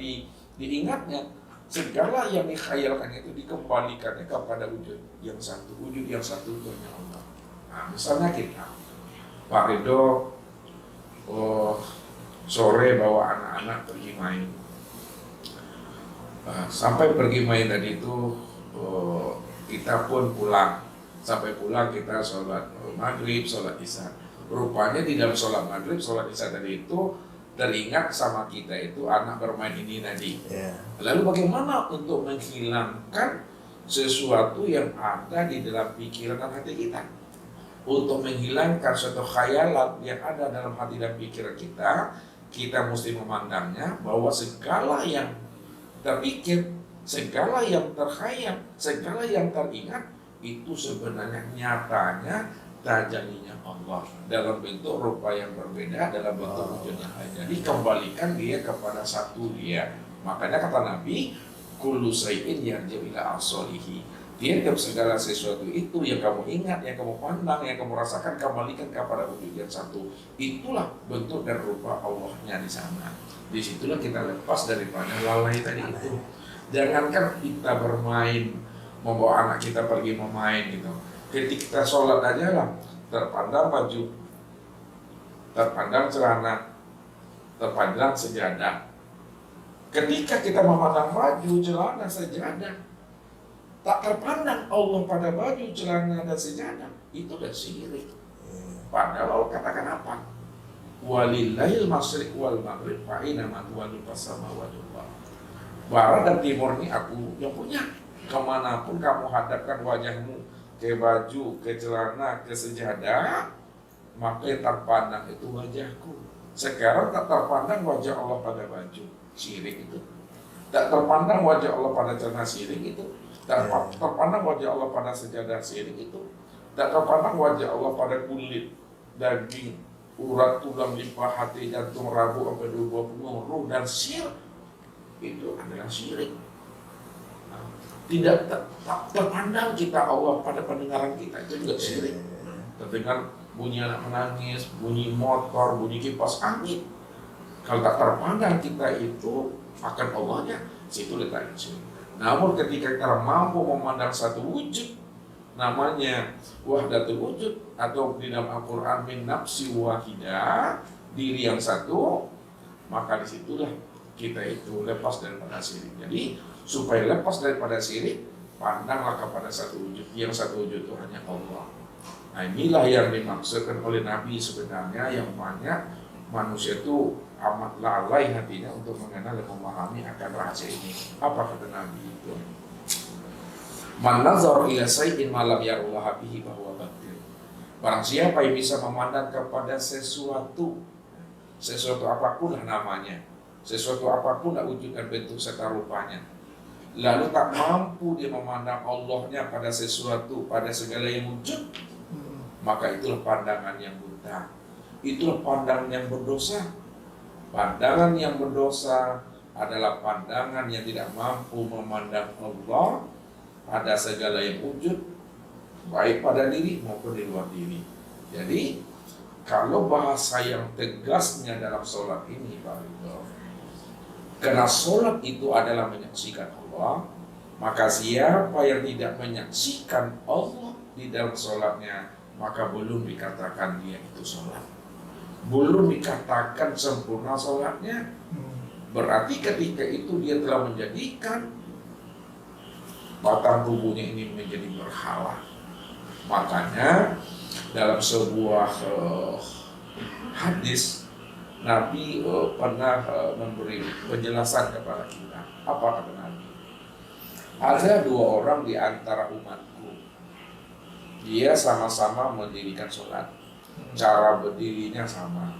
Speaker 2: diingatnya, segala yang dikhayalkannya itu dikembalikannya kepada wujud yang satu hanya Allah. Nah, misalnya kita, Pak Ridho, sore bawa anak-anak pergi main. Sampai pergi main tadi itu, kita pun pulang. Sampai pulang kita sholat maghrib, sholat isya. Rupanya di dalam sholat maghrib, sholat isya tadi itu teringat sama kita itu anak bermain ini tadi. Lalu bagaimana untuk menghilangkan sesuatu yang ada di dalam pikiran dan hati kita? Untuk menghilangkan suatu khayalan yang ada dalam hati dan pikiran kita mesti memandangnya bahwa segala yang terpikir, segala yang terkhayal, segala yang teringat itu sebenarnya nyatanya tajallinya Allah dalam bentuk rupa yang berbeda, dalam bentuk wujud yang lain. Jadi kembalikan dia kepada satu dia. Makanya kata Nabi, kullu syai'in yarji'u ila aslihi. Tiap segala sesuatu itu yang kamu ingat, yang kamu pandang, yang kamu rasakan, kembalikan kepada wujud yang satu. Itulah bentuk dan rupa Allahnya di sana. Disitulah kita lepas daripada lalai tadi itu. Jangankan kita bermain, membawa anak kita pergi memain gitu. Ketika kita sholat aja lah, terpandang baju, terpandang celana, terpandang sejadah. Ketika kita memandang baju, celana, sejadah, tak terpandang Allah pada baju, celana, dan sejadah, itu udah syirik. Padahal Allah katakan apa? Walillahil masyriq wal maghrib fa aina ma tuwallu fasamawati wal ardh. Barat dan timur ini aku yang punya. Kemanapun kamu hadapkan wajahmu, ke baju, ke celana, ke sejadah, maka yang terpandang itu wajahku. Sekarang tak terpandang wajah Allah pada baju, syirik itu. Tak terpandang wajah Allah pada celana, syirik itu. Tak terpandang wajah Allah pada sejadah, syirik itu. Tak terpandang wajah Allah pada kulit, daging, urat, tulang, limpa, hati, jantung, rabu, sampai 20 ruh dan sir. Itu adalah syirik. Tidak terpandang kita Allah pada pendengaran kita, itu juga syirik. Terdengar bunyi anak menangis, bunyi motor, bunyi kipas angin. Kalau tak terpandang kita itu akan Allahnya, situ letaknya syirik. Namun ketika kita mampu memandang satu wujud, namanya wahdatul wujud, atau di dalam Al-Quran min nafsi wahidah, diri yang satu, maka disitulah kita itu lepas daripada syirik. Jadi supaya lepas daripada syirik, pandanglah kepada satu wujud. Yang satu wujud itu hanya Allah. Nah, inilah yang dimaksudkan oleh Nabi sebenarnya, yang banyak manusia itu amat lalai hatinya untuk mengenal dan memahami akan rahasia ini. Apa kata Nabi itu? Man nazar ila syai'in ma lam yarullah bihi bahwa batil. Barang siapa yang bisa memandang kepada sesuatu apapun lah namanya, sesuatu apapun lah wujud dan bentuk serta rupanya, lalu tak mampu dia memandang Allahnya pada sesuatu, pada segala yang wujud, maka itulah pandangan yang buta, itulah pandangan yang berdosa. Pandangan yang berdosa adalah pandangan yang tidak mampu memandang Allah pada segala yang wujud, baik pada diri maupun di luar diri. Jadi kalau bahasa yang tegasnya dalam sholat ini, Pak Ridho, karena sholat itu adalah menyaksikan Allah, maka siapa yang tidak menyaksikan Allah di dalam sholatnya, maka belum dikatakan dia itu sholat, belum dikatakan sempurna sholatnya. Berarti ketika itu dia telah menjadikan batang tubuhnya ini menjadi berhala. Makanya dalam sebuah hadis, Nabi pernah memberi penjelasan kepada kita. Apa kata Nabi? Ada dua orang di antara umatku, dia sama-sama mendirikan sholat, cara berdirinya sama,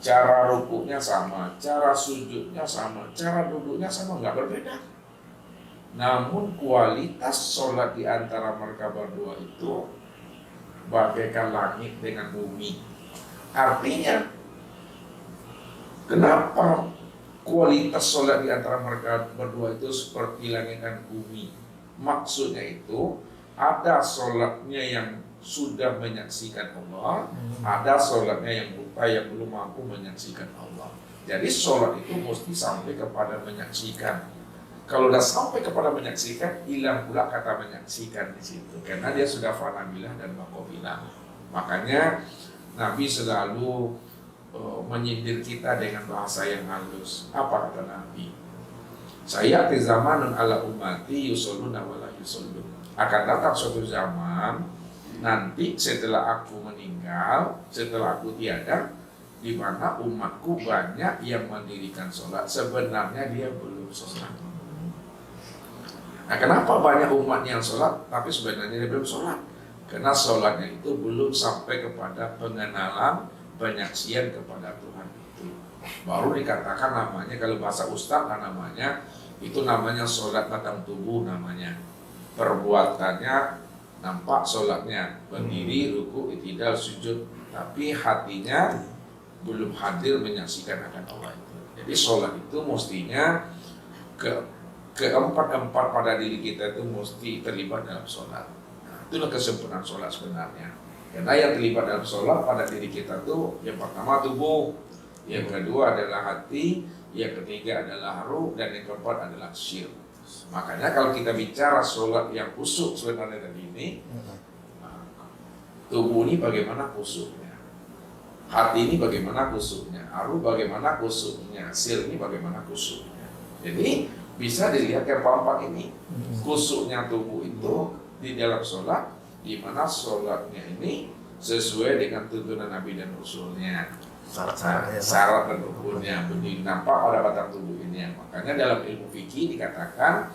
Speaker 2: cara rukuknya sama, cara sujudnya sama, cara duduknya sama, nggak berbeda. Namun kualitas sholat di antara mereka berdua itu bagaikan langit dengan bumi. Artinya, kenapa kualitas sholat di antara mereka berdua itu seperti langit dan bumi? Maksudnya itu, ada sholatnya yang sudah menyaksikan Allah, ada sholatnya yang buta, yang belum mampu menyaksikan Allah. Jadi sholat itu mesti sampai kepada menyaksikan. Kalau sudah sampai kepada menyaksikan, hilang pula kata menyaksikan di situ, karena dia sudah fanabilah dan makobilah. Makanya Nabi selalu menyindir kita dengan bahasa yang halus. Apa kata Nabi? Saya ati zamanun ala ummati yusalluna wa la yusallun. Akan datang suatu zaman nanti setelah aku meninggal, setelah aku tiada, di mana umatku banyak yang mendirikan sholat, sebenarnya dia belum sholat. Nah, kenapa banyak umat yang sholat tapi sebenarnya dia belum sholat? Karena sholatnya itu belum sampai kepada pengenalan, penyaksian kepada Tuhan itu. Baru dikatakan namanya, kalau bahasa ustaz kan namanya, itu namanya sholat batang tubuh namanya. Perbuatannya nampak sholatnya berdiri, ruku, i'tidal, sujud, tapi hatinya belum hadir menyaksikan akan Allah itu. Jadi sholat itu mestinya keempat pada diri kita itu mesti terlibat dalam sholat. Nah, itulah kesempurnaan sholat sebenarnya. Karena yang terlibat dalam sholat pada diri kita tuh yang pertama tubuh, yang kedua adalah hati, yang ketiga adalah ruh, dan yang keempat adalah syir. Makanya kalau kita bicara sholat yang khusyuk sebenarnya tadi ini, tubuh ini bagaimana khusyuknya, hati ini bagaimana khusyuknya, ruh bagaimana khusyuknya, syir ini bagaimana khusyuknya. Jadi bisa dilihat keempat ini, khusyuknya tubuh itu di dalam sholat, di mana sholatnya ini sesuai dengan tuntunan Nabi dan Rasulnya, syarat dan rukunnya, nampak pada batang tubuh ini. Makanya dalam ilmu fikih dikatakan,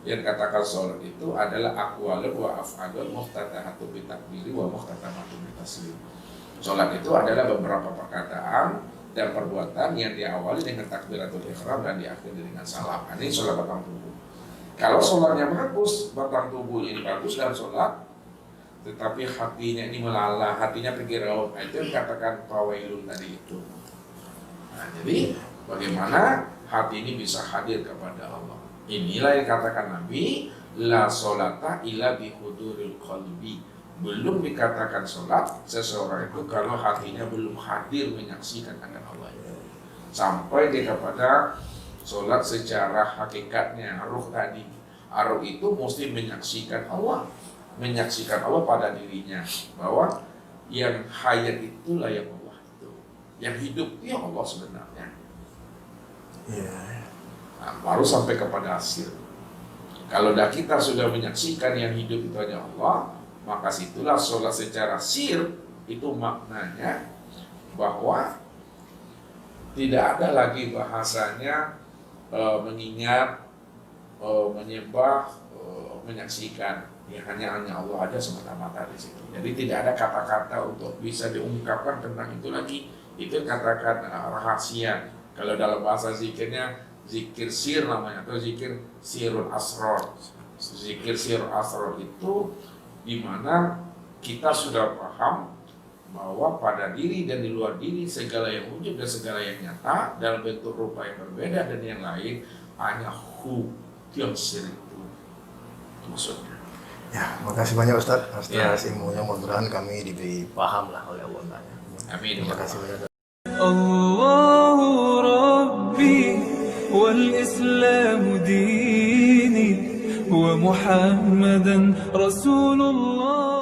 Speaker 2: yang katakan sholat itu adalah aqwalun wa af'alun muftatahatun bitakbiri wa muftatahatun bitaslim. Sholat itu adalah beberapa perkataan dan perbuatan yang diawali dengan takbiratul ihram dan diakhiri dengan salam. Ini sholat batang tubuh. Kalau sholatnya bagus, batang tubuh ini bagus dalam sholat, tetapi hatinya ini melala, hatinya pergi raut, itu yang katakan fawailun tadi itu. Nah, jadi bagaimana hati ini bisa hadir kepada Allah? Inilah yang katakan Nabi, la sholata illa bihuduril qalbi. Belum dikatakan sholat seseorang itu kalau hatinya belum hadir menyaksikan akan Allah itu. Sampai dia kepada sholat secara hakikatnya, ruh tadi. Ruh itu mesti menyaksikan Allah pada dirinya, bahwa yang hayat itulah yang Allah itu, yang hidup itu yang Allah sebenarnya. Nah, baru sampai kepada hasil. Kalau dah kita sudah menyaksikan yang hidup itu hanya Allah, maka situlah sholat secara sir itu maknanya bahwa tidak ada lagi bahasanya mengingat, menyembah, menyaksikan. Ya, hanya Allah aja semata-mata di situ. Jadi tidak ada kata-kata untuk bisa diungkapkan tentang itu lagi. Itu katakan rahasia. Kalau dalam bahasa zikirnya zikir sir namanya, atau zikir sirul asrar. Zikir sirul asrar itu di mana kita sudah paham bahwa pada diri dan di luar diri segala yang wujud dan segala yang nyata dalam bentuk rupa yang berbeda dan yang lain hanya yang sir itu maksudnya.
Speaker 1: Ya, makasih banyak Ustaz atas ilmunya, mudah-mudahan kami diberi paham lah oleh Allah.
Speaker 2: Amin.
Speaker 1: Terima kasih banyak.
Speaker 3: Allahu Rabbi wal Islam dini wa Muhammadan Rasulullah.